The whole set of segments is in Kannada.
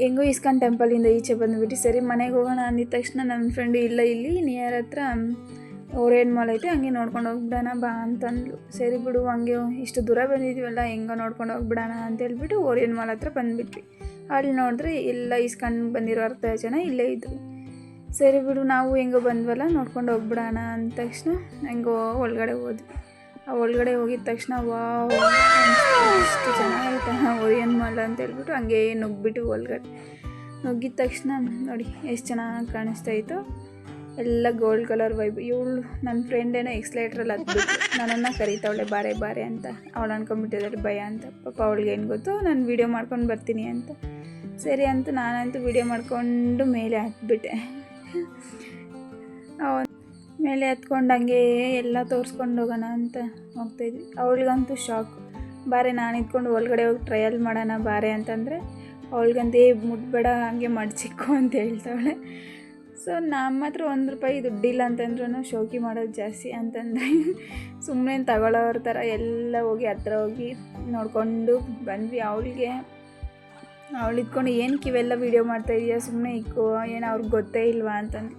ಹೆಂಗೋ ಇಸ್ಕಾನ್ ಟೆಂಪಲಿಂದ ಈಚೆ ಬಂದುಬಿಟ್ಟು ಸರಿ ಮನೆಗೆ ಹೋಗೋಣ ಅಂದಿದ ತಕ್ಷಣ ನನ್ನ ಫ್ರೆಂಡು ಇಲ್ಲ ಇಲ್ಲಿ ನಿಯರ್ ಹತ್ರ ಓರಿಯನ್ ಮಾಲ್ ಐತೆ ಹಂಗೆ ನೋಡ್ಕೊಂಡು ಹೋಗ್ಬಿಡೋಣ ಬಾ ಅಂತಂದ್ಲು. ಸರಿ ಬಿಡು ಹಂಗೆ ಇಷ್ಟು ದೂರ ಬಂದಿದ್ದೀವಲ್ಲ ಹೆಂಗೋ ನೋಡ್ಕೊಂಡು ಹೋಗ್ಬಿಡೋಣ ಅಂತೇಳ್ಬಿಟ್ಟು ಓರಿಯನ್ ಮಾಲ್ ಹತ್ರ ಬಂದುಬಿಟ್ವಿ. ಅಲ್ಲಿ ನೋಡಿದ್ರೆ ಎಲ್ಲ ಇಸ್ಕೊಂಡು ಬಂದಿರೋ ಅರ್ಧ ಜನ ಇಲ್ಲೇ ಇದ್ದರು. ಸರಿ ಬಿಡು ನಾವು ಹೆಂಗೋ ಬಂದ್ವಲ್ಲ ನೋಡ್ಕೊಂಡು ಹೋಗ್ಬಿಡೋಣ ಅಂದ ತಕ್ಷಣ ಹೆಂಗೋ ಒಳಗಡೆ ಹೋದ್ವಿ. ಆ ಒಳಗಡೆ ಹೋಗಿದ ತಕ್ಷಣ ವಾವ್ ಎಷ್ಟು ಚೆನ್ನಾಗೈತೆ ಓರಿಯನ್ ಮಾಲ್ ಅಂತೇಳ್ಬಿಟ್ಟು ಹಂಗೆ ನುಗ್ಗಿಬಿಟ್ಟು ಒಳಗಡೆ ನುಗ್ಗಿದ ತಕ್ಷಣ ನೋಡಿ ಎಷ್ಟು ಚೆನ್ನಾಗಿ ಕಾಣಿಸ್ತಾಯಿತ್ತು. ಎಲ್ಲ ಗೋಲ್ಡ್ ಕಲರ್ ವೈಬ್. ಇವಳು ನನ್ನ ಫ್ರೆಂಡೇನೋ ಎಕ್ಸ್ಲೇಟ್ರಲ್ಲಿ ಹತ್ಬಿಟ್ಟು ನನ್ನನ್ನು ಕರೀತಾವಳೆ ಬಾರೆ ಬಾರೆ ಅಂತ. ಅವಳು ಅನ್ಕೊಂಡ್ಬಿಟ್ಟಿದ್ದಾಳೆ ಭಯ ಅಂತ. ಪಾಪ ಅವಳಿಗೆ ಏನು ಗೊತ್ತು ನಾನು ವೀಡಿಯೋ ಮಾಡ್ಕೊಂಡು ಬರ್ತೀನಿ ಅಂತ. ಸರಿ ಅಂತ ನಾನಂತೂ ವೀಡಿಯೋ ಮಾಡ್ಕೊಂಡು ಮೇಲೆ ಹತ್ಬಿಟ್ಟೆ. ಮೇಲೆ ಹತ್ಕೊಂಡು ಹಂಗೆ ಎಲ್ಲ ತೋರಿಸ್ಕೊಂಡು ಹೋಗೋಣ ಅಂತ ಹೋಗ್ತಾಯಿದ್ವಿ. ಅವಳಿಗಂತೂ ಶಾಕ್. ಬಾರೆ ನಾನು ಇದ್ಕೊಂಡು ಒಳಗಡೆ ಹೋಗಿ ಟ್ರಯಲ್ ಮಾಡೋಣ ಬಾರೆ ಅಂತಂದರೆ ಅವಳಿಗಂತೇ ಮುಟ್ಬೇಡ ಹಂಗೆ ಮಡ್ಚಿಕ್ಕು ಅಂತ ಹೇಳ್ತಾವಳೆ. ಸೊ ನಮ್ಮ ಹತ್ರ ₹1 ದುಡ್ಡಿಲ್ಲ ಅಂತಂದ್ರೂ ಶೋಕಿ ಮಾಡೋದು ಜಾಸ್ತಿ ಅಂತಂದರೆ ಸುಮ್ಮನೆ ತಗೊಳ್ಳೋರ ಥರ ಎಲ್ಲ ಹೋಗಿ ಹತ್ರ ಹೋಗಿ ನೋಡಿಕೊಂಡು ಬಂದ್ವಿ. ಅವಳು ಇದ್ಕೊಂಡು ಏನಕ್ಕೆ ಇವೆಲ್ಲ ವೀಡಿಯೋ ಮಾಡ್ತಾಯಿದ್ದೀಯಾ ಸುಮ್ಮನೆ ಇಕ್ಕು ಏನು ಅವ್ರಿಗೆ ಗೊತ್ತೇ ಇಲ್ವಾ ಅಂತಂದು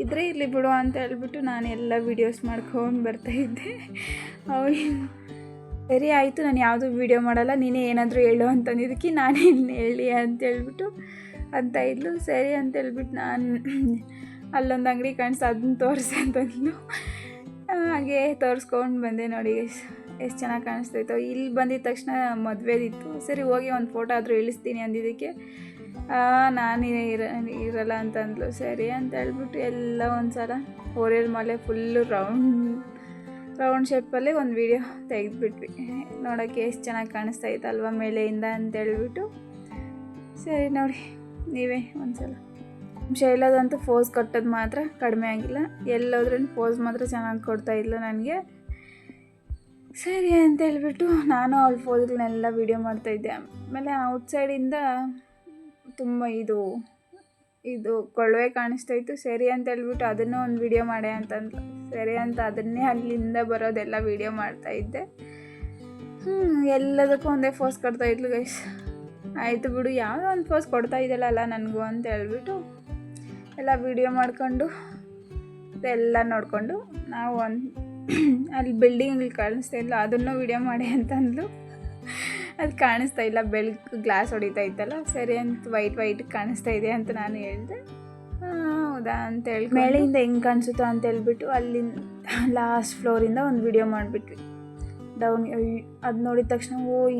ಇದ್ರೆ ಇರಲಿ ಬಿಡು ಅಂತ ಹೇಳ್ಬಿಟ್ಟು ನಾನು ಎಲ್ಲ ವೀಡಿಯೋಸ್ ಮಾಡ್ಕೊಂಡು ಬರ್ತಾಯಿದ್ದೆ. ಅವಳು ಸರಿ ಆಯಿತು ನಾನು ಯಾವುದೂ ವೀಡಿಯೋ ಮಾಡಲ್ಲ ನೀನೇ ಏನಾದರೂ ಹೇಳು ಅಂತಂದಿದ್ದಕ್ಕೆ ನಾನೇ ಹೇಳಿ ಅಂತೇಳ್ಬಿಟ್ಟು ಅಂತ ಇದ್ಲು. ಸರಿ ಅಂತೇಳ್ಬಿಟ್ಟು ನಾನು ಅಲ್ಲೊಂದು ಅಂಗಡಿ ಕಾಣಿಸ್ತು ಅದನ್ನ ತೋರಿಸಿ ಅಂತಂದ್ಲು. ಹಾಗೆ ತೋರಿಸ್ಕೊಂಡು ಬಂದೆ. ನೋಡಿ ಎಷ್ಟು ಚೆನ್ನಾಗಿ ಕಾಣಿಸ್ತಾಯಿತ್ತು. ಇಲ್ಲಿ ಬಂದಿದ್ದ ತಕ್ಷಣ ಮದುವೆದಿತ್ತು. ಸರಿ ಹೋಗಿ ಒಂದು ಫೋಟೋ ಆದರೂ ಇಳಿಸ್ತೀನಿ ಅಂದಿದ್ದಕ್ಕೆ ನಾನು ಇರಲ್ಲ ಅಂತಂದ್ಲು. ಸರಿ ಅಂತ ಹೇಳ್ಬಿಟ್ಟು ಎಲ್ಲ ಒಂದು ಸಲ ಓರಿಯಲ್ ಮಾಲೆ ಫುಲ್ಲು ರೌಂಡ್ ಶೇಪಲ್ಲಿ ಒಂದು ವೀಡಿಯೋ ತೆಗೆದುಬಿಟ್ವಿ. ನೋಡೋಕ್ಕೆ ಎಷ್ಟು ಚೆನ್ನಾಗಿ ಕಾಣಿಸ್ತಾಯಿತ್ತಲ್ವ ಮೇಲೆಯಿಂದ ಅಂತೇಳ್ಬಿಟ್ಟು. ಸರಿ ನೋಡಿ ನೀವೇ ಒಂದು ಸಲ ಶೈಲದಂತೂ ಫೋಸ್ ಕೊಟ್ಟದ್ದು ಮಾತ್ರ ಕಡಿಮೆ ಆಗಿಲ್ಲ. ಎಲ್ಲೋದ್ರೂ ಫೋಸ್ ಮಾತ್ರ ಚೆನ್ನಾಗಿ ಕೊಡ್ತಾಯಿದ್ಲು ನನಗೆ. ಸರಿ ಅಂತೇಳ್ಬಿಟ್ಟು ನಾನು ಅವಳ ಫೋಸ್ಗಳನ್ನೆಲ್ಲ ವೀಡಿಯೋ ಮಾಡ್ತಾಯಿದ್ದೆ. ಆಮೇಲೆ ಔಟ್ಸೈಡಿಂದ ತುಂಬ ಇದು ಕೊಳವೆ ಕಾಣಿಸ್ತಾಯಿತ್ತು. ಸರಿ ಅಂತ ಹೇಳ್ಬಿಟ್ಟು ಅದನ್ನು ಒಂದು ವೀಡಿಯೋ ಮಾಡೇ ಅಂತಂದ್ಲು. ಸರಿ ಅಂತ ಅದನ್ನೇ ಅಲ್ಲಿಂದ ಬರೋದೆಲ್ಲ ವೀಡಿಯೋ ಮಾಡ್ತಾಯಿದ್ದೆ. ಎಲ್ಲದಕ್ಕೂ ಒಂದೇ ಫೋಸ್ ಕೊಡ್ತಾಯಿದ್ಲು ಗೈಸ್. ಆಯಿತು ಬಿಡು ಯಾವುದೋ ಒಂದು ಫೋಸ್ ಕೊಡ್ತಾ ಇದ್ದಲ್ಲ ನನಗೂ ಅಂತ ಹೇಳ್ಬಿಟ್ಟು ಎಲ್ಲ ವೀಡಿಯೋ ಮಾಡಿಕೊಂಡು ಎಲ್ಲ ನೋಡಿಕೊಂಡು ನಾವು ಅಲ್ಲಿ ಬಿಲ್ಡಿಂಗ್ಗಳು ಕಾಣಿಸ್ತಾ ಇಲ್ಲ ಅದನ್ನು ವೀಡಿಯೋ ಮಾಡಿ ಅಂತಂದ್ಲು. ಅದು ಕಾಣಿಸ್ತಾ ಇಲ್ಲ ಬೆಳಕು ಗ್ಲಾಸ್ ಹೊಡಿತಾ ಇತ್ತಲ್ಲ. ಸರಿ ಅಂತ ವೈಟ್ ಕಾಣಿಸ್ತಾ ಇದೆ ಅಂತ ನಾನು ಹೇಳಿದೆ. ಹೌದಾ ಅಂತೇಳಿ ಮೇಳೆಯಿಂದ ಹೆಂಗೆ ಕಾಣಿಸುತ್ತೋ ಅಂತ ಹೇಳ್ಬಿಟ್ಟು ಅಲ್ಲಿಂದ ಲಾಸ್ಟ್ ಫ್ಲೋರಿಂದ ಒಂದು ವೀಡಿಯೋ ಮಾಡಿಬಿಟ್ವಿ ಡೌನ್. ಅದು ನೋಡಿದ ತಕ್ಷಣ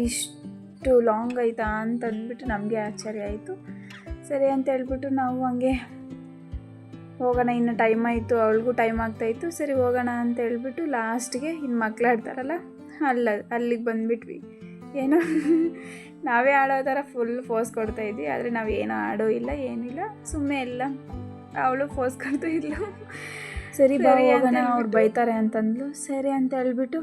ಇಷ್ಟು ಲಾಂಗ್ ಆಯಿತಾ ಅಂತ ಅಂದ್ಬಿಟ್ಟು ನಮಗೆ ಆಶ್ಚರ್ಯ ಆಯಿತು. ಸರಿ ಅಂತ ಹೇಳ್ಬಿಟ್ಟು ನಾವು ಹಂಗೆ ಹೋಗೋಣ ಇನ್ನು ಟೈಮ್ ಆಯಿತು ಅವಳಿಗೂ ಟೈಮ್ ಆಗ್ತಾಯಿತ್ತು. ಸರಿ ಹೋಗೋಣ ಅಂತ ಹೇಳ್ಬಿಟ್ಟು ಲಾಸ್ಟಿಗೆ ಇನ್ನು ಮಕ್ಳು ಆಡ್ತಾರಲ್ಲ ಅಲ್ಲಿಗೆ ಬಂದುಬಿಟ್ವಿ. ಏನೋ ನಾವೇ ಆಡೋ ಥರ ಫುಲ್ ಫೋಸ್ ಕೊಡ್ತಾಯಿದ್ವಿ. ಆದರೆ ನಾವು ಏನೋ ಆಡೋ ಇಲ್ಲ ಏನಿಲ್ಲ ಸುಮ್ಮನೆ ಎಲ್ಲ ಅವಳು ಫೋಸ್ ಕೊಡ್ತಾಯಿದ್ಲು. ಸರಿ ಬಾ ಹೋಗೋಣ ಅವ್ರು ಬೈತಾರೆ ಅಂತಂದ್ಲು. ಸರಿ ಅಂತ ಹೇಳ್ಬಿಟ್ಟು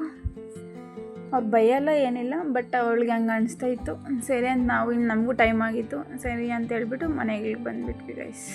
ಅವ್ರು ಬೈಯಲ್ಲ ಏನಿಲ್ಲ ಬಟ್ ಅವಳಿಗೆ ಹಂಗೆ ಅನಿಸ್ತಾ ಇತ್ತು. ಸರಿ ಅಂತ ನಾವು ಇನ್ನು ನಮಗೂ ಟೈಮ್ ಆಗಿತ್ತು. ಸರಿ ಅಂತ ಹೇಳ್ಬಿಟ್ಟು ಮನೆಗೆ ಬಂದುಬಿಟ್ವಿ ಗೈಸ್.